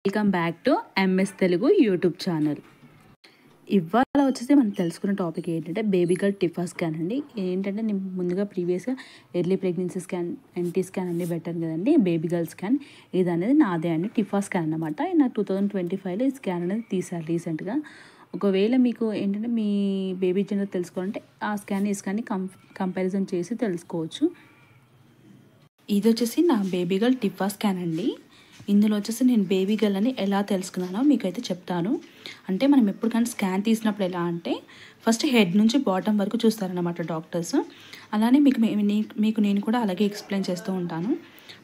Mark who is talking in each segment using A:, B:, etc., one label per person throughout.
A: Welcome back to MS Telugu YouTube channel. ఇవాళ వచ్చేసి మనం తెలుసుకున్న టాపిక్ ఏంటంటే బేబీ గర్ల్ టిఫా స్కాన్ అండి. ఏంటంటే నేను ముందుగా ప్రీవియస్గా early pregnancy scan, NT scan అన్నీ బెటర్ కదండి. బేబీ గర్ల్ స్కాన్ ఇది అనేది నాదే అండి, టిఫా స్కాన్ అనమాట. నాకు 2025లో ఈ స్కాన్ అనేది తీశారు రీసెంట్గా. ఒకవేళ మీకు ఏంటంటే మీ బేబీ జెండర్ తెలుసుకోవాలంటే ఆ స్కాన్ ఈ స్కాన్ని కంపారిజన్ చేసి తెలుసుకోవచ్చు. ఇది వచ్చేసి నా బేబీ గర్ల్ టిఫా స్కాన్ అండి. ఇందులో వచ్చేసి నేను బేబీ గర్ల్ అని ఎలా తెలుసుకున్నానో మీకైతే చెప్తాను. అంటే మనం ఎప్పుడు కానీ స్కాన్ తీసినప్పుడు ఎలా అంటే ఫస్ట్ హెడ్ నుంచి బాటమ్ వరకు చూస్తారనమాట డాక్టర్స్. అలానే మీకు నేను కూడా అలాగే ఎక్స్ప్లెయిన్ చేస్తూ ఉంటాను.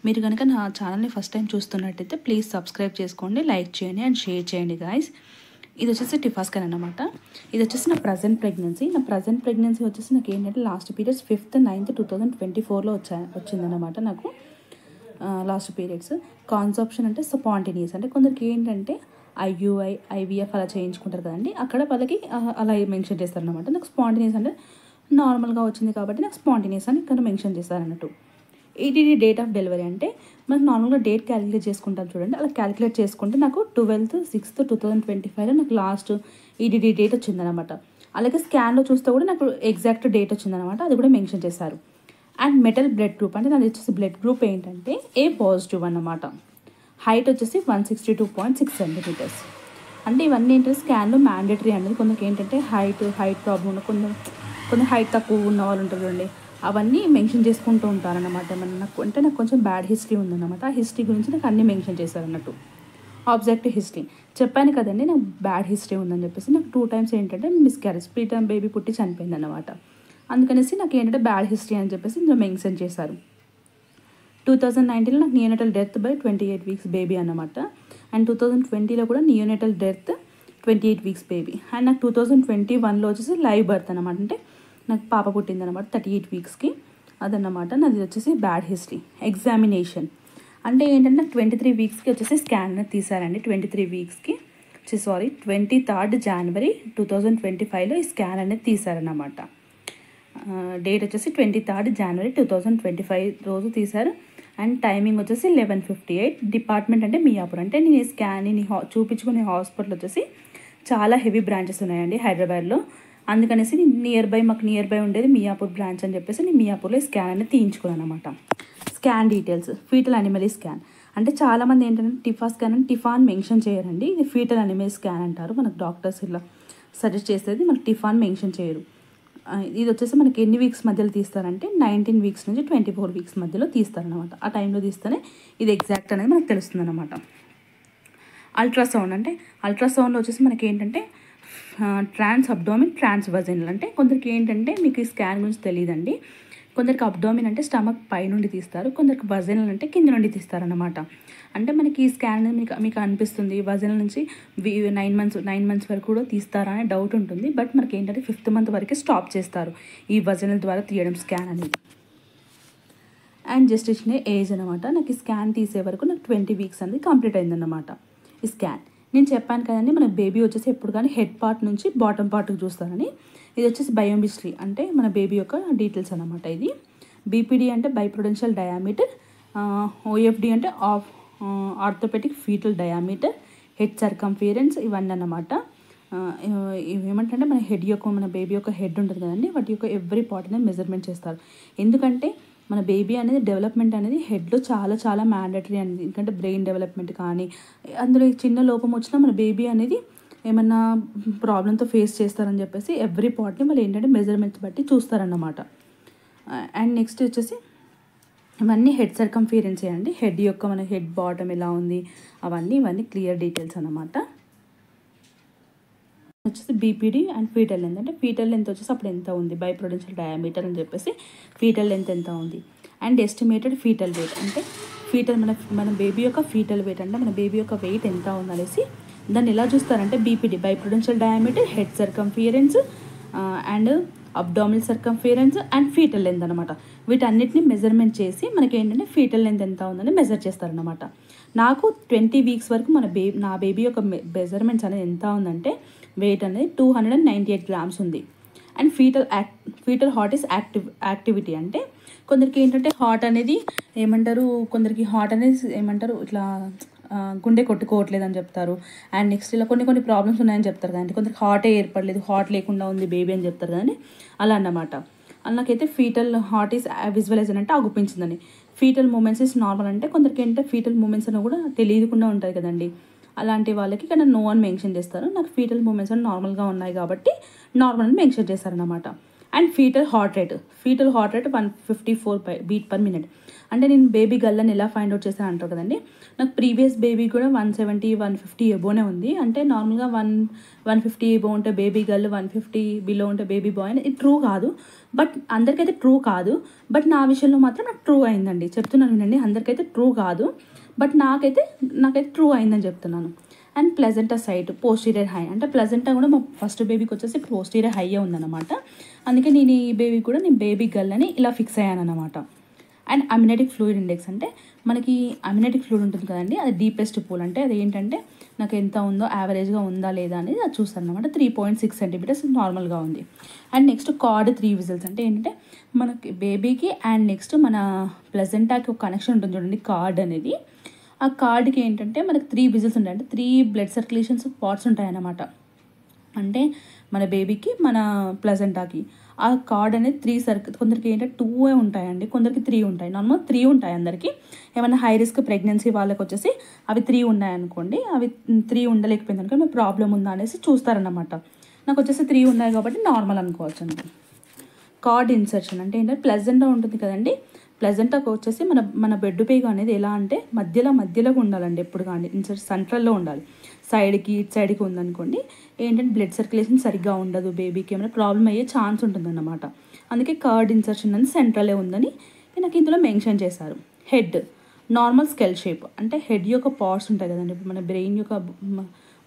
A: మీరు కనుక నా ఛానల్ని ఫస్ట్ టైం చూస్తున్నట్టయితే ప్లీజ్ సబ్స్క్రైబ్ చేసుకోండి, లైక్ చేయండి అండ్ షేర్ చేయండి గాయస్. ఇది వచ్చేసి టిఫా స్కాన్ అనమాట. ఇది వచ్చేసి నా ప్రజెంట్ ప్రెగ్నెన్సీ వచ్చేసి నాకు ఏంటంటే లాస్ట్ పీరియడ్స్ 5th 9th 2024లో వచ్చిందనమాట. నాకు లాస్ట్ పీరియడ్స్ కాన్సెప్షన్ అంటే స్పాంటేనియస్. అంటే కొందరికి ఏంటంటే IUI IVF అలా చేయించుకుంటారు కదండి, అక్కడ వాళ్ళకి అలా మెన్షన్ చేస్తారనమాట. నాకు స్పాంటేనియస్ అంటే నార్మల్గా వచ్చింది కాబట్టి నాకు స్పాంటేనియస్ అని ఇక్కడ మెన్షన్ చేస్తారన్నట్టు. EDD డేట్ ఆఫ్ డెలివరీ అంటే మనకు నార్మల్గా డేట్ క్యాలిక్యులేట్ చేసుకుంటాం చూడండి. అలా క్యాలిక్యులేట్ చేసుకుంటే నాకు 12th 6th 2025లో నాకు లాస్ట్ EDD డేట్ వచ్చిందనమాట. అలాగే స్కాన్లో చూస్తే కూడా నాకు ఎగ్జాక్ట్ డేట్ వచ్చిందనమాట, అది కూడా మెన్షన్ చేశారు. అండ్ మెటల్ బ్లడ్ గ్రూప్ అంటే నాది వచ్చేసి బ్లడ్ గ్రూప్ ఏంటంటే A పాజిటివ్ అన్నమాట. హైట్ వచ్చేసి 162.6 cm. అంటే ఇవన్నీ ఏంటంటే స్కాన్లో మ్యాండేటరీ అనేది. కొందరికి ఏంటంటే హైట్ ప్రాబ్లం ఉన్న కొందరు హైట్ తక్కువ ఉన్న వాళ్ళు ఉంటారు చూడండి, అవన్నీ మెన్షన్ చేసుకుంటూ ఉంటారన్నమాట. నాకు కొంచెం బ్యాడ్ హిస్టరీ ఉందన్నమాట. ఆ హిస్టరీ గురించి నాకు అన్నీ మెన్షన్ చేశారన్నట్టు. ఆబ్జెక్టివ్ హిస్టరీ చెప్పాను కదండి, నాకు బ్యాడ్ హిస్టరీ ఉందని చెప్పేసి. నాకు 2 times ఏంటంటే మిస్క్యారేజ్, ప్రీటర్మ్ బేబీ పుట్టి చనిపోయింది అన్నమాట. అందుకనేసి నాకు ఏంటంటే బ్యాడ్ హిస్టరీ అని చెప్పేసి ఇందులో మెన్షన్ చేశారు. 2019లో నాకు neonatal death by 28 weeks baby అన్నమాట. అండ్ 2020లో కూడా neonatal death 28 weeks baby. And నాకు 2021లో వచ్చేసి లైవ్ బర్త్ అనమాట. అంటే నాకు పాప పుట్టింది అనమాట 38 weeksకి. అదన్నమాట నాది వచ్చేసి బ్యాడ్ హిస్టరీ. ఎగ్జామినేషన్ అంటే ఏంటంటే నాకు 23 weeksకి వచ్చేసి స్కాన్ తీశారండి. 23 weeksకి 23rd January 2025లో ఈ స్కాన్ అనేది తీశారన్నమాట. డేట్ వచ్చేసి 23rd January 2025 రోజు తీశారు. అండ్ టైమింగ్ వచ్చేసి 11:58. డిపార్ట్మెంట్ అంటే మియాపూర్. అంటే నేను ఈ స్కాన్ చూపించుకునే హాస్పిటల్ వచ్చేసి చాలా హెవీ బ్రాంచెస్ ఉన్నాయండి హైదరాబాద్లో. అందుకనేసి మాకు నియర్ బై ఉండేది మియాపూర్ బ్రాంచ్ అని చెప్పేసి నేను మియాపూర్లో స్కాన్ అనేది తీయించుకున్నాను అనమాట. Scan details fetal anomaly scan అంటే చాలామంది ఏంటంటే టిఫా స్కాన్ అని టిఫా అని మెన్షన్ చేయరండి. ఇది ఫీటల్ అనిమల్ స్కాన్ అంటారు. మనకు డాక్టర్స్ ఇలా సజెస్ట్ చేసేది, మనకు టిఫా అని మెన్షన్ చేయరు. ఇది వచ్చేసి మనకి ఎన్ని వీక్స్ మధ్యలో తీస్తారంటే 19 weeks నుంచి 24 weeks మధ్యలో తీస్తారనమాట. ఆ టైంలో తీస్తేనే ఇది ఎగ్జాక్ట్ అనేది మనకు తెలుస్తుంది అనమాట. అల్ట్రాసౌండ్ అంటే అల్ట్రాసౌండ్లో వచ్చేసి మనకి ఏంటంటే ట్రాన్స్ అబ్డోమిన్, ట్రాన్స్ వజైనల్. అంటే కొందరికి ఏంటంటే మీకు ఈ స్కాన్ గురించి తెలియదండి. కొందరికి అబ్డోమిన్ అంటే స్టమక్ పై నుండి తీస్తారు, కొందరికి వజైనల్ అంటే కింద నుండి తీస్తారనమాట. అంటే మనకి ఈ స్కాన్ అనేది మీకు అనిపిస్తుంది వజైనల్ నుంచి 9 months వరకు కూడా తీస్తారా అనే డౌట్ ఉంటుంది. బట్ మనకి ఏంటంటే 5th month వరకే స్టాప్ చేస్తారు ఈ వజైనల్ ద్వారా తీయడం స్కాన్ అనేది. అండ్ జెస్టేషన్ ఏజ్ అనమాట. నాకు ఈ స్కాన్ తీసే వరకు నాకు 20 weeks అనేది కంప్లీట్ అయిందన్నమాట. ఈ స్కాన్ నేను చెప్పాను కదండి, మన బేబీ వచ్చేసి ఎప్పుడు కానీ హెడ్ పార్ట్ నుంచి బాటమ్ పార్ట్కి చూస్తారని. ఇది వచ్చేసి బయోమిస్ట్రీ అంటే మన బేబీ యొక్క డీటెయిల్స్ అనమాట. ఇది BPD అంటే బైప్రొడెన్షియల్ డయామీటర్, OFD అంటే ఆర్థోపెటిక్ ఫీటల్ డయామీటర్, హెడ్ సర్కంఫిరెన్స్, ఇవన్నీ అన్నమాట. ఏమంటే మన బేబీ యొక్క హెడ్ ఉంటుంది కదండి, వాటి యొక్క ఎవ్రీ పార్ట్ అనేది మెజర్మెంట్ చేస్తారు. ఎందుకంటే మన బేబీ అనేది డెవలప్మెంట్ అనేది హెడ్లో చాలా చాలా మ్యాండేటరీ అనేది. ఎందుకంటే బ్రెయిన్ డెవలప్మెంట్ కానీ అందులో చిన్న లోపం వచ్చినా మన బేబీ అనేది ఏమన్నా ప్రాబ్లంతో ఫేస్ చేస్తారని చెప్పేసి ఎవ్రీ పార్ట్ని వాళ్ళు ఏంటంటే మెజర్మెంట్స్ బట్టి చూస్తారన్నమాట. అండ్ నెక్స్ట్ వచ్చేసి ఇవన్నీ హెడ్ సర్కంఫిరెన్స్ అండి. హెడ్ యొక్క మన హెడ్ బాటమ్ ఎలా ఉంది ఇవన్నీ క్లియర్ డీటెయిల్స్ అన్నమాట. వచ్చేసి BPD అండ్ ఫీటల్ లెంత్ అంటే ఫీటల్ లెంత్ వచ్చేసి అప్పుడు ఎంత ఉంది, బైప్రొడెన్షియల్ డయామీటర్ అని చెప్పేసి ఫీటల్ లెంత్ ఎంత ఉంది. అండ్ ఎస్టిమేటెడ్ ఫీటల్ వెయిట్ అంటే మన బేబీ యొక్క ఫీటల్ వెయిట్ అంటే మన బేబీ యొక్క వెయిట్ ఎంత ఉంది అనేసి దాన్ని ఎలా చూస్తారంటే BPD biparietal diameter, head circumference and abdominal circumference and fetal length అనమాట. వీటన్నిటిని మెజర్మెంట్ చేసి మనకి ఏంటంటే ఫీటల్ లెంత్ ఎంత ఉందని మెజర్ చేస్తారనమాట. నాకు 20 weeks వరకు నా బేబీ యొక్క మెజర్మెంట్స్ అనేది ఎంత ఉందంటే వెయిట్ అనేది 298 grams ఉంది. And foetal heart is activity అంటే కొందరికి ఏంటంటే హార్ట్ అనేది కొందరికి హార్ట్ అనేది ఇట్లా గుండె కొట్టుకోవట్లేదని చెప్తారు. అండ్ నెక్స్ట్ ఇలా కొన్ని ప్రాబ్లమ్స్ ఉన్నాయని చెప్తారు కదండి. కొందరికి హార్టే ఏర్పడలేదు, హార్ట్ లేకుండా ఉంది బేబీ అని చెప్తారు కదండి, అలా అన్నమాట. నాకైతే ఫీటల్ హార్ట్ ఈస్ విజువలైజన్ అంటే అగుపించిందని. ఫీటల్ మూమెంట్స్ ఈస్ నార్మల్ అంటే కొందరికి ఏంటంటే ఫీటల్ మూమెంట్స్ అని కూడా తెలియకుండా ఉంటుంది కదండి. అలాంటి వాళ్ళకి ఇక్కడ నో అని మెన్షన్ చేస్తారు. నాకు ఫీటల్ మూమెంట్స్ అని నార్మల్గా ఉన్నాయి కాబట్టి నార్మల్ అని మెన్షన్ చేస్తారనమాట. And foetal heart rate 154 beat per minute. అంటే నేను బేబీ గర్ల్ అని ఎలా ఫైండ్ అవుట్ చేస్తాను అంటారు కదండి. నాకు ప్రీవియస్ బేబీ కూడా 170-150 ఎబోనే ఉంది. అంటే నార్మల్గా 150 ఎబో ఉంటే బేబీ గర్ల్, 150 బిలో ఉంటే బేబీ బాయ్ అని. ఇది ట్రూ కాదు, బట్ అందరికైతే ట్రూ కాదు. బట్ నా విషయంలో మాత్రం నాకు ట్రూ అయిందండి, చెప్తున్నాను వినండి. అందరికైతే ట్రూ కాదు, బట్ నాకైతే ట్రూ అయిందని చెప్తున్నాను. And placenta site posterior high, అంటే ప్లెజెంటా కూడా మా ఫస్ట్ బేబీకి వచ్చేసి పోస్టీరియర్ హై ఉందన్నమాట. అందుకే నేను ఈ బేబీ కూడా నేను బేబీ గర్ల్ అని ఇలా ఫిక్స్ అయ్యాను అనమాట. అండ్ అమ్యునెటిక్ ఫ్లూయిడ్ ఇండెక్స్ అంటే మనకి అమ్యునెటిక్ ఫ్లూయిడ్ ఉంటుంది కదండి, అది డీపెస్ట్ పూల్. అంటే అది ఏంటంటే నాకు ఎంత ఉందో యావరేజ్గా ఉందా లేదా అనేది అది చూస్తాను అనమాట. 3.6 సెంటీమీటర్స్ నార్మల్గా ఉంది. అండ్ నెక్స్ట్ కార్డ్ 3 విజిల్స్ అంటే ఏంటంటే మనకి బేబీకి అండ్ నెక్స్ట్ మన ప్లెజెంటాకి ఒక కనెక్షన్ ఉంటుంది చూడండి, కార్డ్ అనేది. ఆ కార్డ్కి ఏంటంటే మనకి 3 విజిల్స్ ఉంటాయి, అంటే 3 బ్లడ్ సర్క్యులేషన్స్ పార్ట్స్ ఉంటాయన్నమాట. అంటే మన బేబీకి మన ప్లెజెంటాకి ఆ కార్డ్ అనేది 3 కొందరికి ఏంటంటే 2 ఉంటాయండి, కొందరికి 3 ఉంటాయి. నార్మల్ 3 ఉంటాయి అందరికీ. ఏమైనా హై రిస్క్ ప్రెగ్నెన్సీ వాళ్ళకి వచ్చేసి అవి 3 ఉన్నాయనుకోండి, అవి 3 ఉండలేకపోయింది అనుకోండి, మీకు ప్రాబ్లం ఉందా అనేసి చూస్తారన్నమాట. నాకు వచ్చేసి 3 ఉన్నాయి కాబట్టి నార్మల్ అనుకోవచ్చు అండి. కార్డ్ ఇన్సర్షన్ అంటే ఏంటంటే ప్లెజెంటా ఉంటుంది కదండి, ప్లెజెంటాకు వచ్చేసి మన బెడ్ పేగు అనేది ఎలా అంటే మధ్యలోకి ఉండాలండి ఎప్పుడు కానీ. సెంట్రల్లో ఉండాలి. సైడ్కి ఇటు సైడ్కి ఉందనుకోండి ఏంటంటే బ్లడ్ సర్క్యులేషన్ సరిగ్గా ఉండదు, బేబీకి ఏమైనా ప్రాబ్లం అయ్యే ఛాన్స్ ఉంటుందన్నమాట. అందుకే కార్డ్ ఇన్సర్షన్ అనేది సెంట్రలే ఉందని నాకు ఇందులో మెన్షన్ చేశారు. హెడ్ నార్మల్ స్కెల్ షేప్, అంటే హెడ్ యొక్క పార్ట్స్ ఉంటాయి కదండి, ఇప్పుడు మన బ్రెయిన్ యొక్క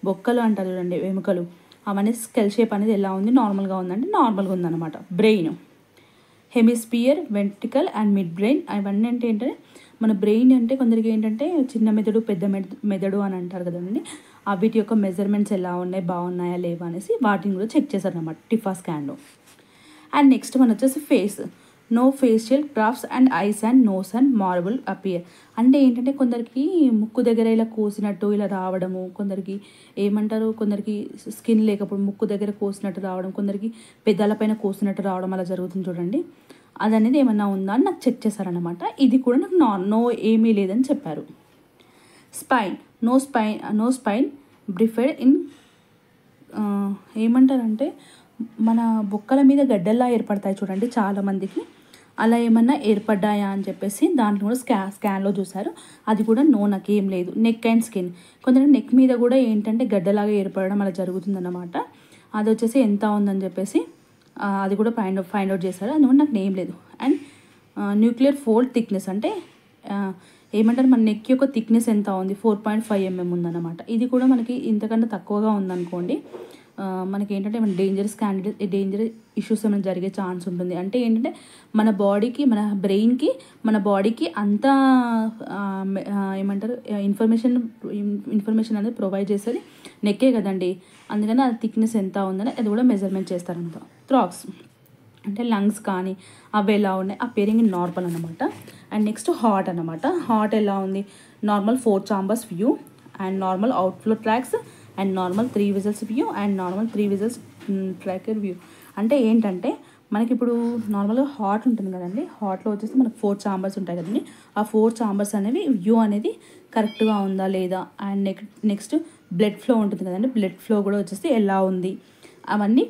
A: బొక్కలు అంటారు చూడండి, వెముకలు, అవన్నీ స్కెల్ షేప్ అనేది ఎలా ఉంది, నార్మల్గా ఉందంటే నార్మల్గా ఉందన్నమాట. Brain hemisphere, ventricle and mid brain. అవన్నీ అంటే ఏంటంటే మన బ్రెయిన్ అంటే కొందరికి ఏంటంటే చిన్న మెదడు, పెద్ద మెదడు అని అంటారు కదండి. వీటి యొక్క మెజర్మెంట్స్ ఎలా ఉన్నాయి, బాగున్నాయా లేవా అనేసి వాటిని కూడా చెక్ చేశారనమాట టిఫా స్కాన్లో. అండ్ నెక్స్ట్ మన వచ్చేసి face, no facial graphs and eyes and nose and marble appear. అంటే ఏంటంటే కొందరికి ముక్కు దగ్గర ఇలా కోసినట్టు ఇలా రావడము, కొందరికి ఏమంటారు, కొందరికి స్కిన్ లేకపోవడం, ముక్కు దగ్గర కోసినట్టు రావడం, కొందరికి పెదాలపైన కోసినట్టు రావడం అలా జరుగుతుంది చూడండి. అది అనేది ఏమన్నా ఉందా అని నాకు చెక్ చేశారనమాట. ఇది కూడా నాకు నో ఏమీ లేదని చెప్పారు. స్పైన్, నో స్పైన్ బ్రిఫెడ్ ఇన్, ఏమంటారంటే మన బొక్కల మీద గడ్డల్లా ఏర్పడతాయి చూడండి చాలామందికి, అలా ఏమన్నా ఏర్పడ్డాయా అని చెప్పేసి దాంట్లో కూడా స్కాన్లో చూశారు. అది కూడా నో, నాకేం లేదు. నెక్ అండ్ స్కిన్, కొందరు నెక్ మీద కూడా ఏంటంటే గడ్డలాగా ఏర్పడడం అలా జరుగుతుందన్నమాట. అది వచ్చేసి ఎంత ఉందని చెప్పేసి అది కూడా ఫైండ్ అవుట్ చేశారు. అది కూడా నాకు ఏం లేదు. అండ్ న్యూక్లియర్ ఫోల్డ్ థిక్నెస్ అంటే ఏమంటారు, మన నెక్ యొక్క థిక్నెస్ ఎంత ఉంది, 4.5 mm ఉందన్నమాట. ఇది కూడా మనకి ఇంతకన్నా తక్కువగా ఉందనుకోండి, మనకి ఏంటంటే మన డేంజర్ ఇష్యూస్ ఏమైనా జరిగే ఛాన్స్ ఉంటుంది. అంటే ఏంటంటే మన బాడీకి, మన బ్రెయిన్కి, మన బాడీకి అంతా ఏమంటారు ఇన్ఫర్మేషన్ అనేది ప్రొవైడ్ చేసేది నెక్కే కదండి. అందుకని ఆ థిక్నెస్ ఎంత ఉందని అది కూడా మెజర్మెంట్ చేస్తారనమాట. థ్రాక్స్ అంటే లంగ్స్ కానీ అవి ఎలా ఉన్నాయి, ఆ పేరింగ్ నార్మల్ అనమాట. అండ్ నెక్స్ట్ హార్ట్ అనమాట. హార్ట్ ఎలా ఉంది, normal 4 chambers view and normal outflow tracks and normal 3 whistles view and normal 3 whistles tracker view. అంటే ఏంటంటే మనకి ఇప్పుడు నార్మల్గా హార్ట్ ఉంటుంది కదండి, హార్ట్లో వచ్చేసి మనకు 4 chambers ఉంటాయి కదండి. ఆ 4 chambers అనేవి వ్యూ అనేది కరెక్ట్గా ఉందా లేదా. అండ్ నెక్స్ట్ బ్లడ్ ఫ్లో ఉంటుంది కదండి, బ్లడ్ ఫ్లో కూడా వచ్చేసి ఎలా ఉంది, అవన్నీ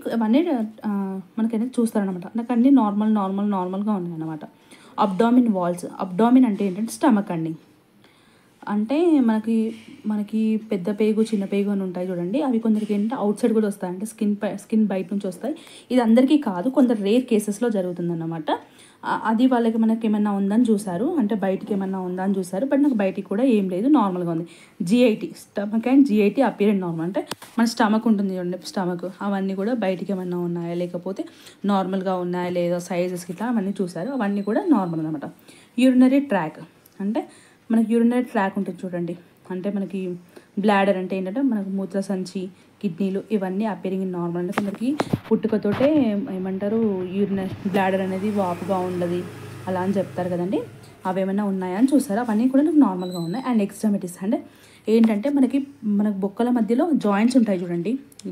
A: మనకైనా చూస్తారనమాట. నాకు అన్నీ నార్మల్గా ఉన్నాయి అనమాట. అబ్డామిన్ వాల్స్, అబ్డామిన్ అంటే ఏంటంటే స్టమక్ అండి. అంటే మనకి పెద్ద పేగు, చిన్న పేగు అని ఉంటాయి చూడండి, అవి కొందరికి ఏంటంటే అవుట్ సైడ్ కూడా వస్తాయి, అంటే స్కిన్ బయట నుంచి వస్తాయి. ఇది అందరికీ కాదు, కొందరు రేర్ కేసెస్లో జరుగుతుందన్నమాట. అది వాళ్ళకి మనకి ఏమన్నా ఉందని చూసారు, అంటే బయటికి ఏమన్నా ఉందా అని చూసారు. బట్ నాకు బయటికి కూడా ఏం లేదు, నార్మల్గా ఉంది. GIT stomach and GIT apparent normal, అంటే మన స్టమక్ ఉంటుంది చూడండి, స్టమక్ అవన్నీ కూడా బయటికి ఏమన్నా ఉన్నాయా లేకపోతే నార్మల్గా ఉన్నాయా లేదా, సైజెస్ ఇట్లా అవన్నీ చూసారు, అవన్నీ కూడా నార్మల్ అనమాట. యూరినరీ ట్రాక్ అంటే మనకి యూరినరీ ట్రాక్ ఉంటుంది చూడండి, అంటే మనకి బ్లాడర్ అంటే ఏంటంటే మనకు మూత్ర సంచి, కిడ్నీలు ఇవన్నీ అపేరింగ్ నార్మల్. అంటే కొందరికి పుట్టుకతోటే ఏమంటారు బ్లాడర్ అనేది వాపుగా ఉండదు అలా అని చెప్తారు కదండి, అవి ఏమైనా ఉన్నాయా అని చూసారు, అవన్నీ కూడా నాకు నార్మల్గా ఉన్నాయి. అండ్ ఎక్స్ట్రెమిటీస్ అంటే ఏంటంటే మనకు బొక్కల మధ్యలో జాయింట్స్ ఉంటాయి చూడండి.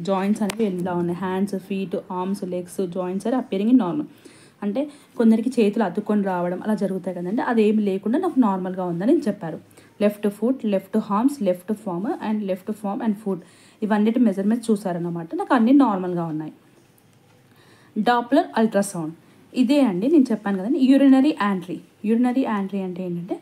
A: జాయింట్స్ అనేవి ఎలా ఉన్నాయి, hands, feet, arms, legs joints are appearing in normal. అంటే కొందరికి చేతులు అతుక్కొని రావడం అలా జరుగుతాయి కదండి, అదేమి లేకుండా నాకు నార్మల్గా ఉందని చెప్పారు. Left foot, left arms, left forearm and foot ఇవన్నిటి మెజర్మెంట్స్ చూసారన్నమాట. నాకు అన్నీ నార్మల్గా ఉన్నాయి. డాప్లర్ అల్ట్రాసౌండ్ ఇదే అండి నేను చెప్పాను కదండి. యూరినరీ యాంట్రీ అంటే ఏంటంటే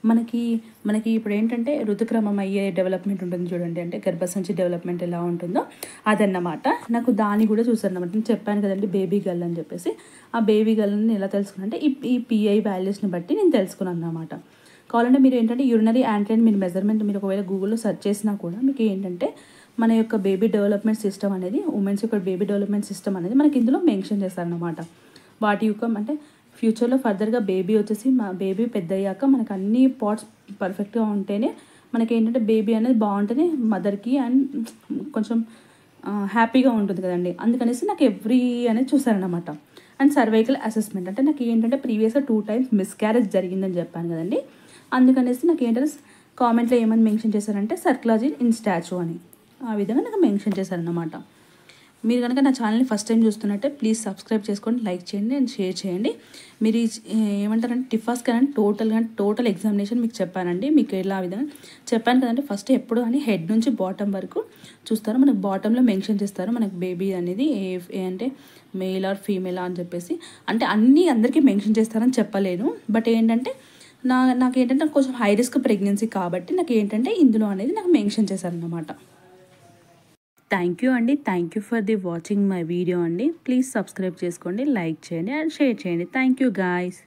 A: మనకి ఇప్పుడు ఏంటంటే ఋతుక్రమం అయ్యే డెవలప్మెంట్ ఉంటుంది చూడండి, అంటే గర్భసంచి డెవలప్మెంట్ ఎలా ఉంటుందో అదన్నమాట. నాకు దాన్ని కూడా చూసారన్నమాట. నేను చెప్పాను కదండి బేబీ గర్ల్ అని చెప్పేసి. ఆ బేబీ గర్ల్ని ఎలా తెలుసుకున్నానంటే ఈ పిఐ వాల్యూస్ని బట్టి నేను తెలుసుకున్నాను అన్నమాట. కావాలంటే మీరు ఏంటంటే యూరినరీ యాంట్రీ అని మీరు మెజర్మెంట్ మీరు ఒకవేళ గూగుల్లో సెర్చ్ చేసినా కూడా మీకు ఏంటంటే మన యొక్క బేబీ డెవలప్మెంట్ సిస్టమ్ అనేది, ఉమెన్స్ యొక్క బేబీ డెవలప్మెంట్ సిస్టమ్ అనేది మనకి ఇందులో మెన్షన్ చేస్తారన్నమాట. వాటి యొక్క అంటే ఫ్యూచర్లో ఫర్దర్గా బేబీ వచ్చేసి మా బేబీ పెద్ద అయ్యాక మనకు అన్ని పార్ట్స్ పర్ఫెక్ట్గా ఉంటేనే మనకి ఏంటంటే బేబీ అనేది బాగుంటేనే మదర్కి అండ్ కొంచెం హ్యాపీగా ఉంటుంది కదండి. అందుకనేసి నాకు ఎవ్రీ అనేది చూసారనమాట. అండ్ సర్వైకల్ అసెస్మెంట్ అంటే నాకు ఏంటంటే ప్రీవియస్గా 2 times మిస్క్యారేజ్ జరిగిందని చెప్పాను కదండి. అందుకనేసి నాకు ఏంటంటే కామెంట్లో ఏమని మెన్షన్ చేశారంటే సర్క్లాజిన్ ఇన్ స్టాచ్యూ అని ఆ విధంగా నాకు మెన్షన్ చేశారన్నమాట. మీరు కనుక నా ఛానల్ని ఫస్ట్ టైం చూస్తున్నట్టే ప్లీజ్ సబ్స్క్రైబ్ చేసుకోండి, లైక్ చేయండి అండ్ షేర్ చేయండి. మీరు ఏమంటారంటే టిఫా స్కాన్ అంటే టోటల్ ఎగ్జామినేషన్ మీకు చెప్పానండి. మీకు ఎలా విధంగా చెప్పాను కదండి. ఫస్ట్ ఎప్పుడు అని హెడ్ నుంచి బాటమ్ వరకు చూస్తారు. మనకు బాటంలో మెన్షన్ చేస్తారు మనకు బేబీ అనేది ఏ అంటే మేల్ ఆర్ ఫీమేల్ అని చెప్పేసి. అంటే అందరికీ మెన్షన్ చేస్తారని చెప్పలేను. బట్ ఏంటంటే నాకేంటంటే కొంచెం హై రిస్క్ ప్రెగ్నెన్సీ కాబట్టి నాకు ఏంటంటే ఇందులో అనేది నాకు మెన్షన్ చేశారన్నమాట. థ్యాంక్ యూ అండి. Thank you for the watching my video అండి. ప్లీజ్ సబ్స్క్రైబ్ చేసుకోండి, లైక్ చేయండి అండ్ షేర్ చేయండి. Thank you guys.